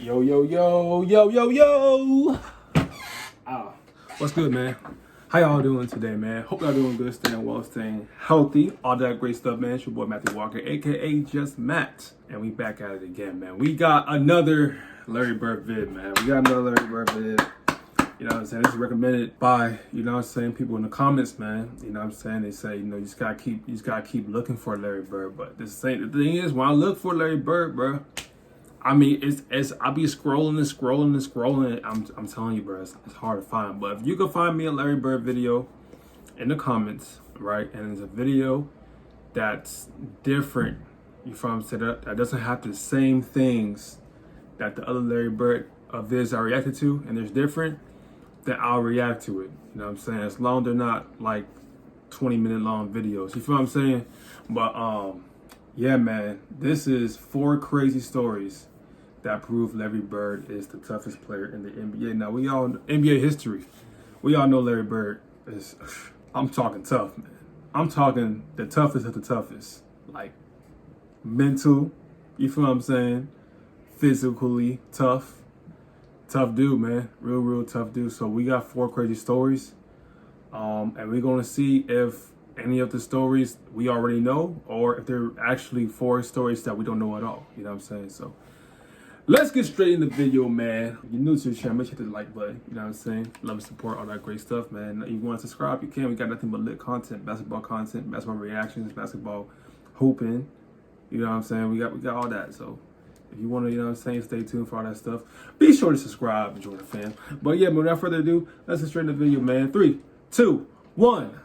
Yo, yo, yo, yo, yo, yo. What's good, man? How y'all doing today, man? Hope y'all doing good, staying well, staying healthy, all that great stuff, man. It's your boy Matthew Walker, aka Just Matt, and we back at it again, man. We got another Larry Bird vid, man. You know what I'm saying? This is recommended by, people in the comments, man. You know what I'm saying? They say, you just gotta keep looking for Larry Bird. But the thing is, when I look for Larry Bird, bro, I mean, it's I be scrolling. I'm telling you, bro, it's hard to find. But if you can find me a Larry Bird video in the comments, right, and it's a video that's different, you feel what I'm saying, that doesn't have the same things that the other Larry Bird vids I reacted to, and there's different, then I'll react to it. You know what I'm saying? As long as they're not like 20-minute long videos. You feel what I'm saying? But yeah, man, this is 4 crazy stories that prove Larry Bird is the toughest player in the NBA. Now, NBA history, we all know Larry Bird is, I'm talking tough, man. I'm talking the toughest of the toughest. Like, mental, you feel what I'm saying? Physically tough. Tough dude, man. Real tough dude. So we got 4 crazy stories. And we're going to see if any of the stories we already know, or if they're actually 4 stories that we don't know at all. You know what I'm saying? So let's get straight in the video, man. If you're new to the channel, make sure to hit the like button. You know what I'm saying? Love and support, all that great stuff, man. If you want to subscribe, you can. We got nothing but lit content, basketball reactions, basketball hooping. You know what I'm saying? We got all that. So if you want to, stay tuned for all that stuff. Be sure to subscribe and join the fam. But yeah, without further ado, let's get straight in the video, man. 3, 2, 1.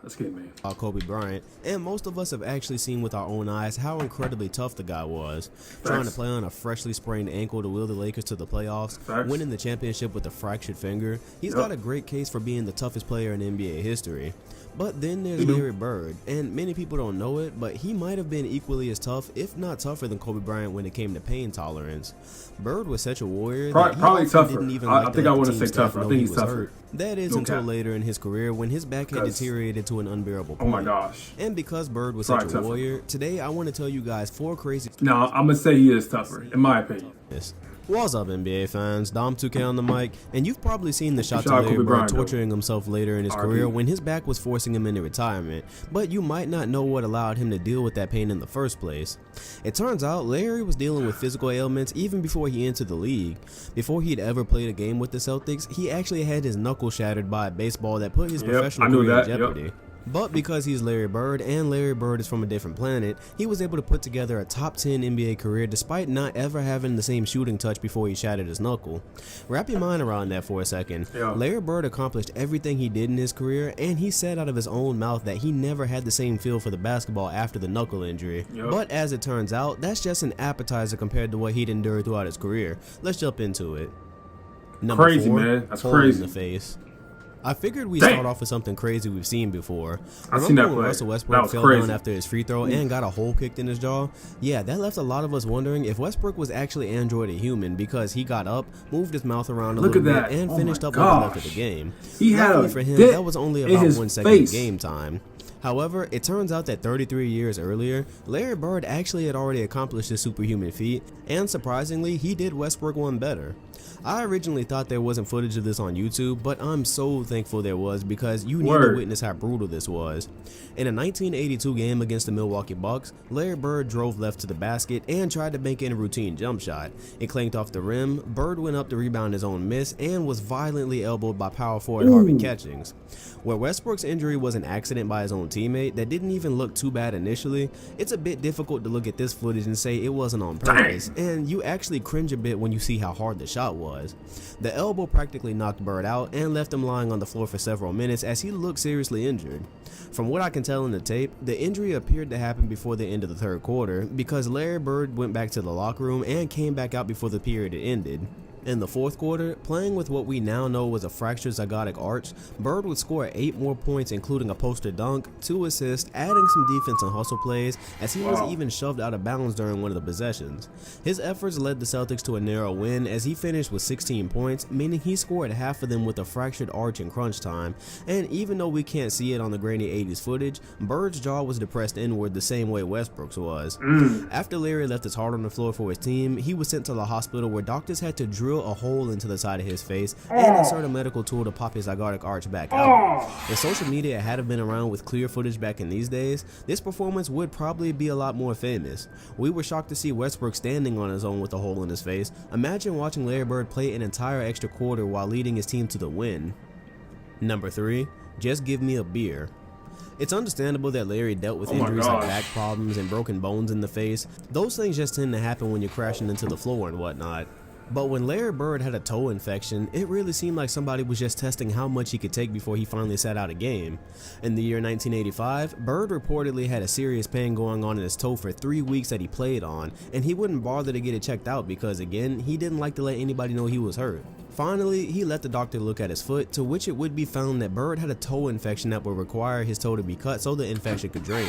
Let's get it, man. Kobe Bryant, and most of us have actually seen with our own eyes how incredibly tough the guy was. Trying to play on a freshly sprained ankle to will the Lakers to the playoffs, winning the championship with a fractured finger. He's got a great case for being the toughest player in NBA history. But then there's Larry Bird, and many people don't know it, but he might have been equally as tough, if not tougher, than Kobe Bryant when it came to pain tolerance. Bird was such a warrior that probably tougher. Didn't even I think I want to say tougher. I think he's tougher. Hurt. That is until later in his career when his back had deteriorated to an unbearable point. Oh my gosh. And because Bird was such a warrior, today I want to tell you guys 4 crazy... No, I'm going to say he is tougher, in my opinion. What's up, NBA fans? Dom2K on the mic, and you've probably seen the shot to Larry Bird torturing himself later in his career when his back was forcing him into retirement, but you might not know what allowed him to deal with that pain in the first place. It turns out Larry was dealing with physical ailments even before he entered the league. Before he'd ever played a game with the Celtics, he actually had his knuckle shattered by a baseball that put his professional career in jeopardy. But because he's Larry Bird, and Larry Bird is from a different planet, he was able to put together a top 10 NBA career despite not ever having the same shooting touch before he shattered his knuckle. Wrap your mind around that for a second. Larry Bird accomplished everything he did in his career, and he said out of his own mouth that he never had the same feel for the basketball after the knuckle injury. But as it turns out, that's just an appetizer compared to what he'd endured throughout his career. Let's jump into it. Number 4, man. That's crazy. In the face. I figured we'd start off with something crazy we've seen before. I've seen that when play. Russell Westbrook fell down after his free throw and got a hole kicked in his jaw? Yeah, that left a lot of us wondering if Westbrook was actually Android a human, because he got up, moved his mouth around a little bit, and finished up what was left of the game. Luckily for him, that was only about 1 second of game time. However, it turns out that 33 years earlier, Larry Bird actually had already accomplished this superhuman feat, and surprisingly, he did Westbrook one better. I originally thought there wasn't footage of this on YouTube, but I'm so thankful there was, because you need to witness how brutal this was. In a 1982 game against the Milwaukee Bucks, Larry Bird drove left to the basket and tried to bank in a routine jump shot. It clanked off the rim, Bird went up to rebound his own miss, and was violently elbowed by power forward Harvey Catchings. Where Westbrook's injury was an accident by his own teammate that didn't even look too bad initially, it's a bit difficult to look at this footage and say it wasn't on purpose, and you actually cringe a bit when you see how hard the shot was. The elbow practically knocked Bird out and left him lying on the floor for several minutes as he looked seriously injured. From what I can tell in the tape, the injury appeared to happen before the end of the third quarter, because Larry Bird went back to the locker room and came back out before the period had ended. In the fourth quarter, playing with what we now know was a fractured zygotic arch, Bird would score 8 more points including a poster dunk, 2 assists, adding some defense and hustle plays as he was even shoved out of bounds during one of the possessions. His efforts led the Celtics to a narrow win as he finished with 16 points, meaning he scored half of them with a fractured arch in crunch time, and even though we can't see it on the grainy 80s footage, Bird's jaw was depressed inward the same way Westbrook's was. After Larry left his heart on the floor for his team, he was sent to the hospital where doctors had to drill a hole into the side of his face and insert a medical tool to pop his zygotic arch back out. If social media had been around with clear footage back in these days, this performance would probably be a lot more famous. We were shocked to see Westbrook standing on his own with a hole in his face. Imagine watching Larry Bird play an entire extra quarter while leading his team to the win. Number 3, just give me a beer. It's understandable that Larry dealt with injuries like back problems and broken bones in the face. Those things just tend to happen when you're crashing into the floor and whatnot. But when Larry Bird had a toe infection, it really seemed like somebody was just testing how much he could take before he finally sat out a game. In the year 1985, Bird reportedly had a serious pain going on in his toe for 3 weeks that he played on, and he wouldn't bother to get it checked out because, again, he didn't like to let anybody know he was hurt. Finally, he let the doctor look at his foot, to which it would be found that Bird had a toe infection that would require his toe to be cut so the infection could drain.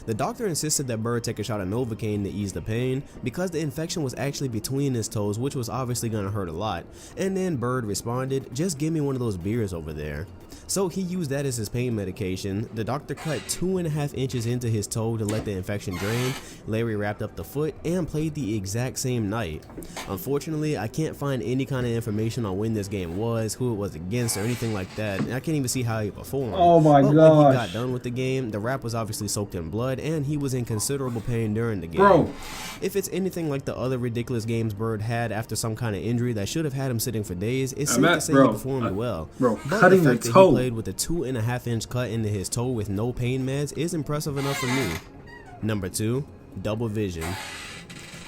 The doctor insisted that Bird take a shot of Novocaine to ease the pain because the infection was actually between his toes, which was obviously going to hurt a lot, and then Bird responded, "Just give me one of those beers over there." So he used that as his pain medication. The doctor cut 2.5 inches into his toe to let the infection drain. Larry wrapped up the foot and played the exact same night. Unfortunately, I can't find any kind of information on when this game was, who it was against, or anything like that. And I can't even see how he performed. Oh my But gosh. when he got done with the game, the wrap was obviously soaked in blood and he was in considerable pain during the game. Bro. If it's anything like the other ridiculous games Bird had after some kind of injury that should have had him sitting for days, it's safe to say he performed well. Bro, but cutting the the fact that he toe. played with a 2.5 inch cut into his toe with no pain meds is impressive enough for me. Number 2, double vision.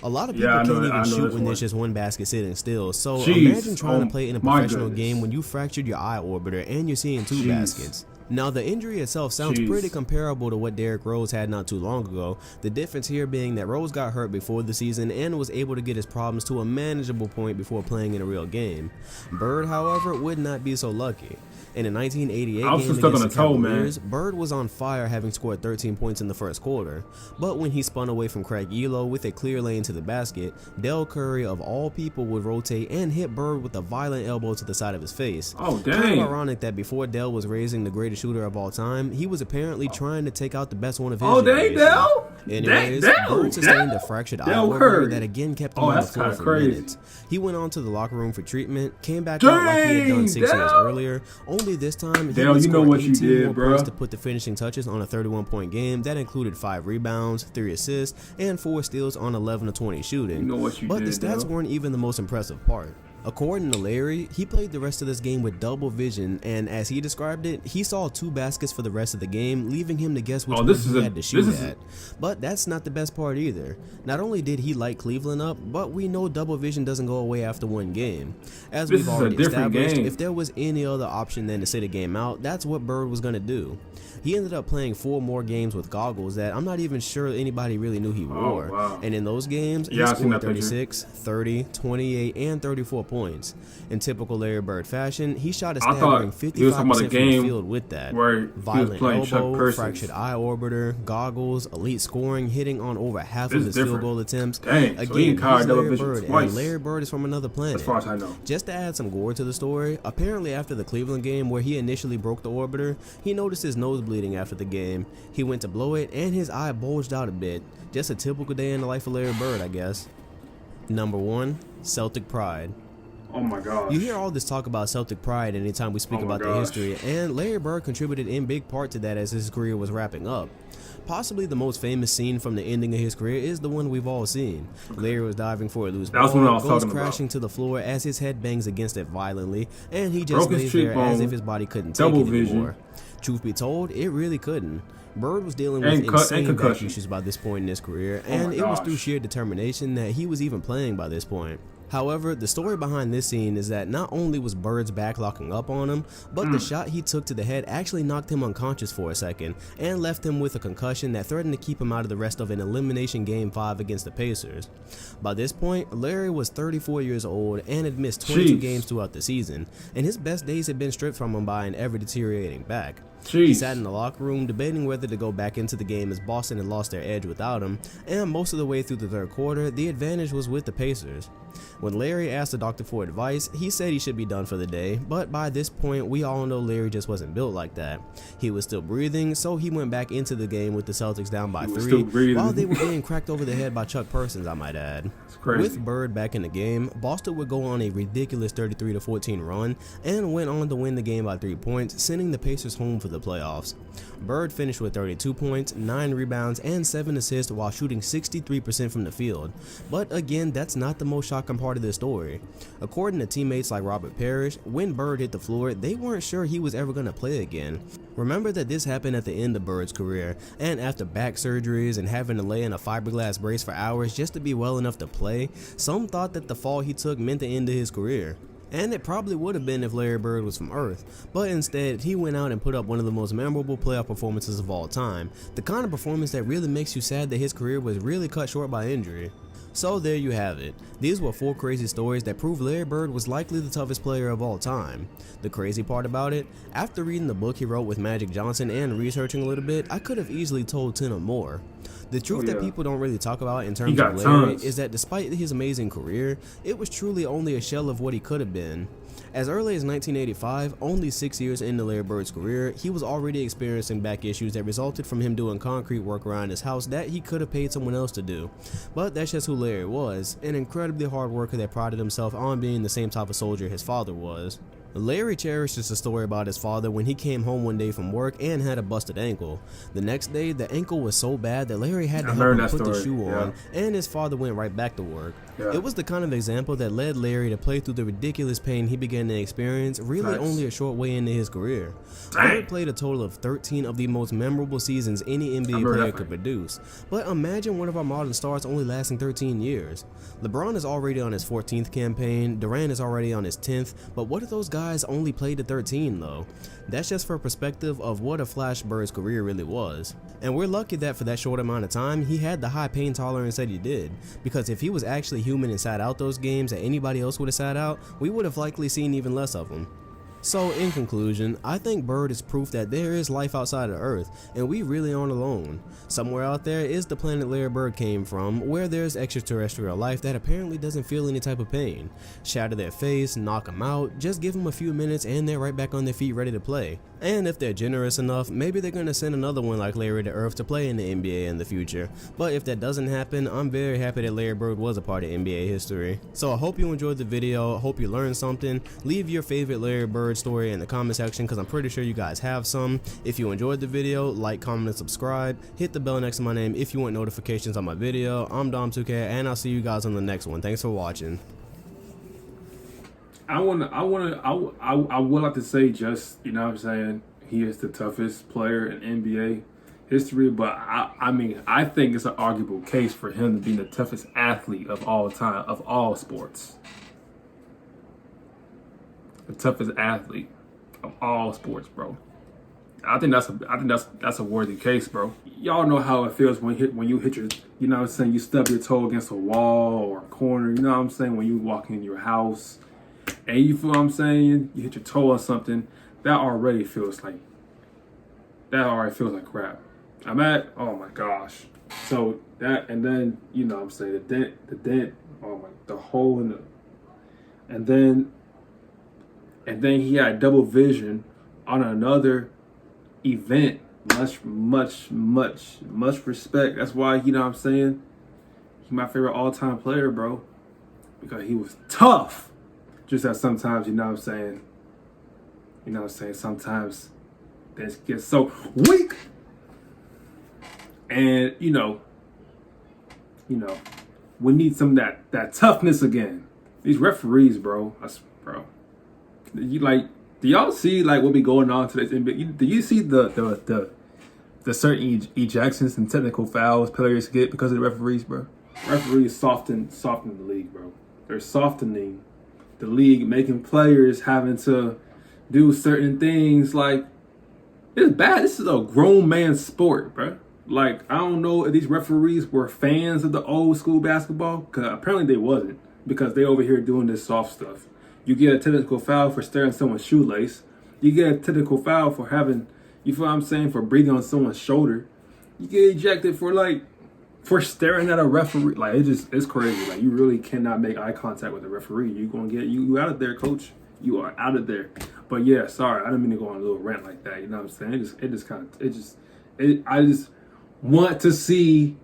A lot of people can't even shoot when there's just one basket sitting still, so imagine trying to play in a professional game when you fractured your eye orbiter and you're seeing 2 baskets. Now, the injury itself sounds pretty comparable to what Derrick Rose had not too long ago, the difference here being that Rose got hurt before the season and was able to get his problems to a manageable point before playing in a real game. Bird, however, would not be so lucky. In a 1988 game against the Cavaliers, Bird was on fire, having scored 13 points in the first quarter. But when he spun away from Craig Elo with a clear lane to the basket, Del Curry of all people would rotate and hit Bird with a violent elbow to the side of his face. Oh, dang. Kind of ironic that before Del was raising the greatest shooter of all time, he was apparently trying to take out the best one of his generation. Del? Anyways, Bird sustained a fractured eye orbiter that again kept him on the floor for minutes. He went on to the locker room for treatment, came back out like he had done 6 years earlier, only this time he would score 18 more points to put the finishing touches on a 31-point game that included 5 rebounds, 3 assists, and 4 steals on 11 of 20 shooting. But the stats weren't even the most impressive part. According to Larry, he played the rest of this game with double vision, and as he described it, he saw 2 baskets for the rest of the game, leaving him to guess which one he had to shoot at. But that's not the best part either. Not only did he light Cleveland up, but we know double vision doesn't go away after one game. As we've already established, if there was any other option than to sit a game out, that's what Bird was going to do. He ended up playing 4 more games with goggles that I'm not even sure anybody really knew he wore. And in those games, he scored 36, 30, 28, and 34 points. In typical Larry Bird fashion, he shot a staggering 55% from the field with that. Violent elbow, fractured eye orbiter, goggles, elite scoring, hitting on over half of his field goal attempts. Again, he's Larry Bird, and Larry Bird is from another planet. As far as I know. Just to add some gore to the story, apparently after the Cleveland game where he initially broke the orbiter, he noticed his nose bleeding after the game. He went to blow it and his eye bulged out a bit. Just a typical day in the life of Larry Bird, I guess. Number 1, Celtic pride. Oh my gosh. You hear all this talk about Celtic pride anytime we speak about the history, and Larry Bird contributed in big part to that as his career was wrapping up. Possibly the most famous scene from the ending of his career is the one we've all seen. Larry was diving for a loose ball, goes crashing to the floor as his head bangs against it violently, and he just lays there as if his body couldn't take it anymore. Truth be told, it really couldn't. Bird was dealing with insane back issues by this point in his career, and it was through sheer determination that he was even playing by this point. However, the story behind this scene is that not only was Bird's back locking up on him, but the shot he took to the head actually knocked him unconscious for a second and left him with a concussion that threatened to keep him out of the rest of an elimination Game 5 against the Pacers. By this point, Larry was 34 years old and had missed 22 games throughout the season, and his best days had been stripped from him by an ever-deteriorating back. He sat in the locker room debating whether to go back into the game as Boston had lost their edge without him, and most of the way through the third quarter, the advantage was with the Pacers. When Larry asked the doctor for advice, he said he should be done for the day, but by this point, we all know Larry just wasn't built like that. He was still breathing, so he went back into the game with the Celtics down by 3, while they were being cracked over the head by Chuck Persons, I might add. With Bird back in the game, Boston would go on a ridiculous 33-14 run and went on to win the game by 3 points, sending the Pacers home for the playoffs. Bird finished with 32 points, 9 rebounds, and 7 assists while shooting 63% from the field. But again, that's not the most shocking part of this story. According to teammates like Robert Parrish, when Bird hit the floor, they weren't sure he was ever going to play again. Remember that this happened at the end of Bird's career, and after back surgeries and having to lay in a fiberglass brace for hours just to be well enough to play, some thought that the fall he took meant the end of his career. And it probably would have been if Larry Bird was from Earth, but instead he went out and put up one of the most memorable playoff performances of all time, the kind of performance that really makes you sad that his career was really cut short by injury. So there you have it. These were 4 crazy stories that prove Larry Bird was likely the toughest player of all time. The crazy part about it, after reading the book he wrote with Magic Johnson and researching a little bit, I could have easily told 10 or more. The truth that people don't really talk about in terms of Larry is that despite his amazing career, it was truly only a shell of what he could have been. As early as 1985, only 6 years into Larry Bird's career, he was already experiencing back issues that resulted from him doing concrete work around his house that he could have paid someone else to do. But that's just who Larry was, an incredibly hard worker that prided himself on being the same type of soldier his father was. Larry cherishes a story about his father when he came home one day from work and had a busted ankle. The next day, the ankle was so bad that Larry had to help him put the shoe on, and his father went right back to work. It was the kind of example that led Larry to play through the ridiculous pain he began to experience really only a short way into his career. Larry played a total of 13 of the most memorable seasons any NBA player could produce, but imagine one of our modern stars only lasting 13 years. LeBron is already on his 14th campaign, Durant is already on his 10th, but what if those guys only played to 13 though? That's just for perspective of what a flash Bird's career really was. And we're lucky that for that short amount of time, he had the high pain tolerance that he did, because if he was actually human and sat out those games that anybody else would have sat out, we would have likely seen even less of him. So in conclusion, I think Bird is proof that there is life outside of Earth, and we really aren't alone. Somewhere out there is the planet Larry Bird came from, where there's extraterrestrial life that apparently doesn't feel any type of pain. Shatter their face, knock them out, just give them a few minutes and they're right back on their feet ready to play. And if they're generous enough, maybe they're gonna send another one like Larry to Earth to play in the NBA in the future. But if that doesn't happen, I'm very happy that Larry Bird was a part of NBA history. So I hope you enjoyed the video, I hope you learned something. Leave your favorite Larry Bird story in the comment section because I'm pretty sure you guys have some. If you enjoyed the video, like, comment, and subscribe. Hit the bell next to my name if you want notifications on my video. I'm Dom2K and I'll see you guys on the next one. Thanks for watching. I would like to say just, you know what I'm saying, he is the toughest player in NBA history, but I mean, I think it's an arguable case for him to be the toughest athlete of all time, of all sports. The toughest athlete of all sports, bro. I think that's a worthy case, bro. Y'all know how it feels when you hit your, you know what I'm saying, you stub your toe against a wall or a corner, you know what I'm saying, when you walk in your house and you feel what I'm saying, you hit your toe or something, that already feels like crap. Oh my gosh. So that, and then, you know what I'm saying, the dent, oh my, the hole in the, and then he had double vision on another event. Much respect. That's why, you know what I'm saying, he's my favorite all-time player, bro, because he was tough. Just as sometimes, you know what I'm saying, sometimes things get so weak. And, you know, we need some of that toughness again. These referees, bro, do y'all see like what be going on today? Do you see the certain ejections and technical fouls players get because of the referees, bro? Referees soften the league, bro. They're softening the league, making players having to do certain things. Like, it's bad. This is a grown man sport, bro. Like, I don't know if these referees were fans of the old school basketball, because apparently they wasn't, because they over here doing this soft stuff. You get a technical foul for staring someone's shoelace. You get a technical foul for having, you feel what I'm saying, for breathing on someone's shoulder. You get ejected for staring at a referee. Like, it's crazy. Like, you really cannot make eye contact with a referee. You gonna get you out of there, coach. You are out of there. But yeah, sorry, I didn't mean to go on a little rant like that. You know what I'm saying? I just want to see.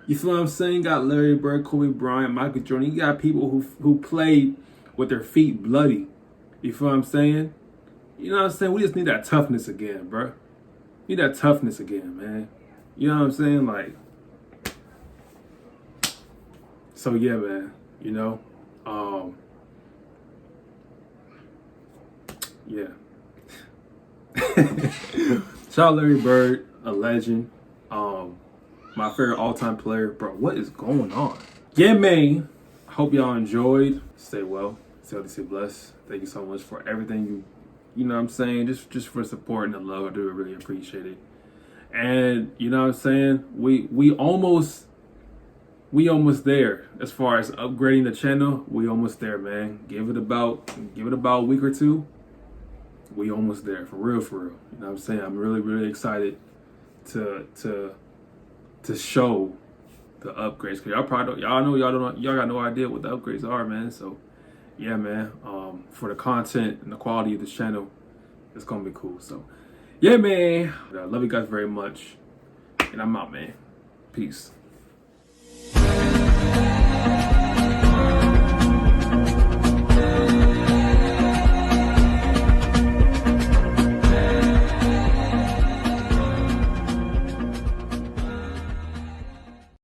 You feel what I'm saying? You got Larry Bird, Kobe Bryant, Michael Jordan. You got people who played with their feet bloody. You feel what I'm saying? You know what I'm saying? We just need that toughness again, bro. Need that toughness again, man. You know what I'm saying? Like, so yeah, man. You know, yeah. Shout out Larry Bird, a legend. My favorite all-time player. Bro, what is going on? Yeah, man. Hope y'all enjoyed. Stay well. Stay healthy, stay blessed. Thank you so much for everything you know what I'm saying? Just for support and the love. I do really appreciate it. And you know what I'm saying? We almost there as far as upgrading the channel. We almost there, man. Give it about a week or two. We almost there, for real. You know what I'm saying? I'm really excited to show the upgrades, because y'all got no idea what the upgrades are, man. So yeah, man, for the content and the quality of the channel, it's gonna be cool. So yeah, man, I love you guys very much, and I'm out, man. Peace.